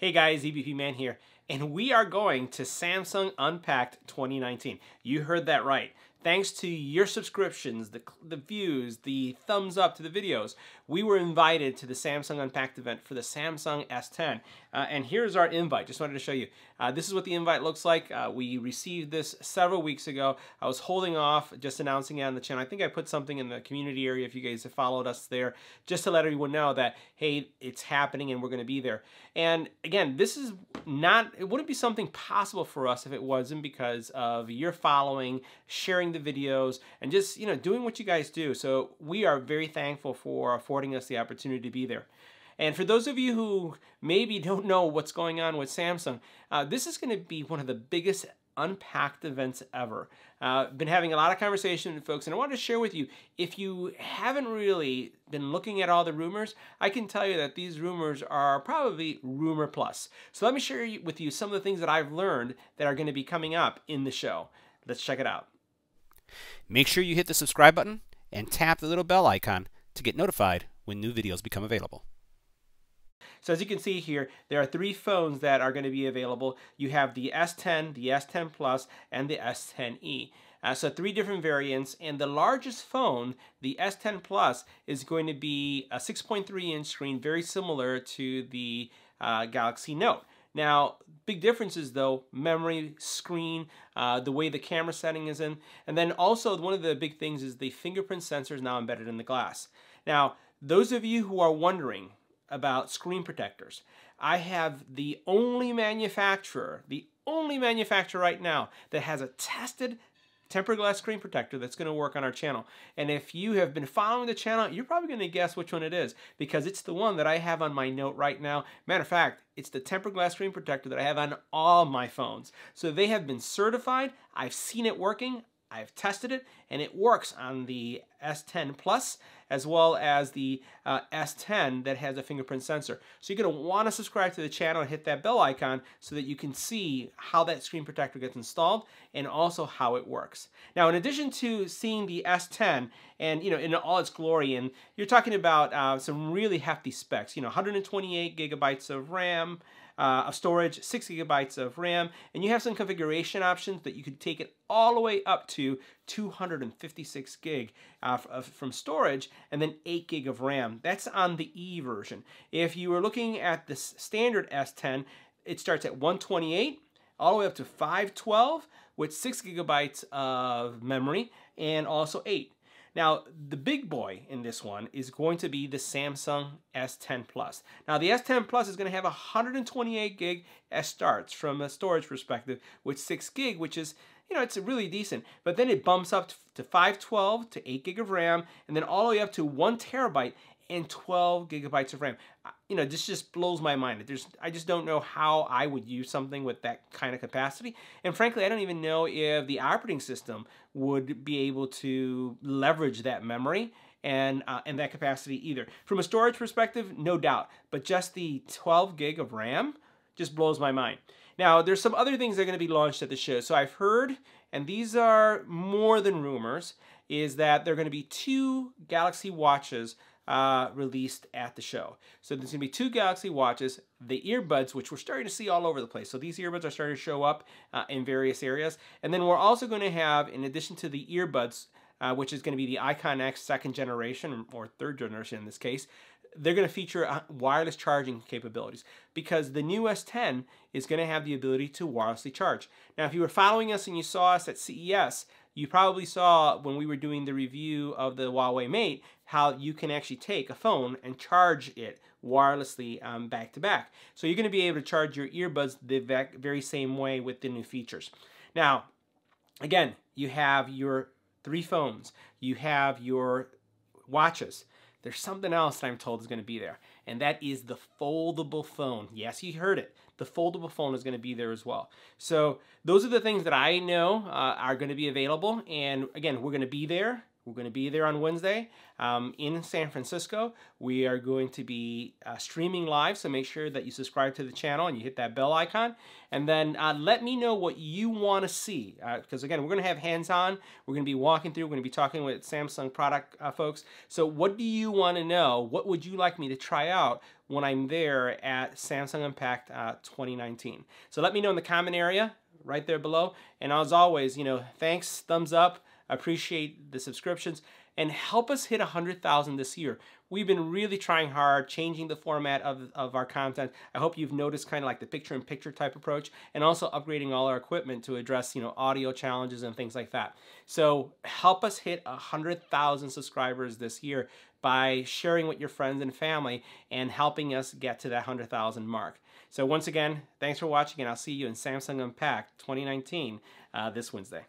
Hey guys, EBPMAN here, and we are going to Samsung Unpacked 2019. You heard that right. Thanks to your subscriptions, the views, the thumbs up to the videos, we were invited to the Samsung Unpacked event for the Samsung S10. And here's our invite. Just wanted to show you. This is what the invite looks like. We received this several weeks ago. I was holding off just announcing it on the channel. I think I put something in the community area if you guys have followed us there, just to let everyone know that, hey, it's happening and we're going to be there. And again, this is not, it wouldn't be something possible for us if it wasn't because of your following, sharing the videos, and just, you know, doing what you guys do. So we are very thankful for affording us the opportunity to be there. And for those of you who maybe don't know what's going on with Samsung, this is going to be one of the biggest Unpacked events ever. Been having a lot of conversation with folks, and I wanted to share with you, if you haven't really been looking at all the rumors, I can tell you that these rumors are probably rumor plus. So let me share with you some of the things that I've learned that are going to be coming up in the show. Let's check it out. Make sure you hit the subscribe button and tap the little bell icon to get notified when new videos become available. So as you can see here, there are 3 phones that are going to be available. You have the S10, the S10 Plus, and the S10e. So 3 different variants, and the largest phone, the S10 Plus, is going to be a 6.3-inch screen, very similar to the Galaxy Note. Now, big differences though, memory, screen, the way the camera setting is in, and then also one of the big things is the fingerprint sensor is now embedded in the glass. Now, those of you who are wondering about screen protectors, I have the only manufacturer right now that has a tested tempered glass screen protector that's going to work on our channel. And if you have been following the channel, you're probably going to guess which one it is, because it's the one that I have on my Note right now. Matter of fact, it's the tempered glass screen protector that I have on all my phones. So they have been certified. I've seen it working. I've tested it, and it works on the S10 Plus as well as the S10 that has a fingerprint sensor. So you're going to want to subscribe to the channel and hit that bell icon so that you can see how that screen protector gets installed and also how it works. Now, in addition to seeing the S10 and, you know, in all its glory, and you're talking about some really hefty specs, you know, 128 gigabytes of RAM, of storage, 6 gigabytes of RAM, and you have some configuration options that you could take it all the way up to 256 gig from storage, and then 8 gig of RAM. That's on the E version. If you were looking at the standard S10, it starts at 128 all the way up to 512 with 6 gigabytes of memory and also 8. Now, the big boy in this one is going to be the Samsung S10 Plus. Now, the S10 Plus is going to have 128 gig as starts from a storage perspective with 6 gig, which is, you know, it's really decent. But then it bumps up to 512 to 8 gig of RAM, and then all the way up to 1 terabyte and 12 gigabytes of RAM. You know, this just blows my mind. I just don't know how I would use something with that kind of capacity. And frankly, I don't even know if the operating system would be able to leverage that memory and that capacity either. From a storage perspective, no doubt. But just the 12 gig of RAM just blows my mind. Now, there's some other things that are going to be launched at the show. So I've heard, and these are more than rumors, is that there are going to be 2 Galaxy watches released at the show. So there's going to be 2 Galaxy watches, the earbuds, which we're starting to see all over the place. So these earbuds are starting to show up in various areas. And then we're also going to have, in addition to the earbuds, which is going to be the Icon X 2nd generation, or 3rd generation in this case, they're going to feature wireless charging capabilities, because the new S10 is going to have the ability to wirelessly charge. Now, if you were following us and you saw us at CES, you probably saw when we were doing the review of the Huawei Mate how you can actually take a phone and charge it wirelessly back to back. So you're going to be able to charge your earbuds the very same way with the new features. Now, again, you have your 3 phones. You have your watches. There's something else that I'm told is going to be there, and that is the foldable phone. Yes, you heard it. The foldable phone is going to be there as well. So those are the things that I know are going to be available, and again, we're going to be there. We're going to be there on Wednesday in San Francisco. We are going to be streaming live, so make sure that you subscribe to the channel and you hit that bell icon. And then let me know what you want to see, because again, we're going to have hands-on. We're going to be walking through. We're going to be talking with Samsung product folks. So what do you want to know? What would you like me to try out when I'm there at Samsung Unpacked 2019? So let me know in the comment area right there below. And as always, thanks, thumbs up. I appreciate the subscriptions, and help us hit 100,000 this year. We've been really trying hard, changing the format of our content. I hope you've noticed kind of like the picture-in-picture type approach, and also upgrading all our equipment to address, audio challenges and things like that. So help us hit 100,000 subscribers this year by sharing with your friends and family and helping us get to that 100,000 mark. So once again, thanks for watching, and I'll see you in Samsung Unpacked 2019 this Wednesday.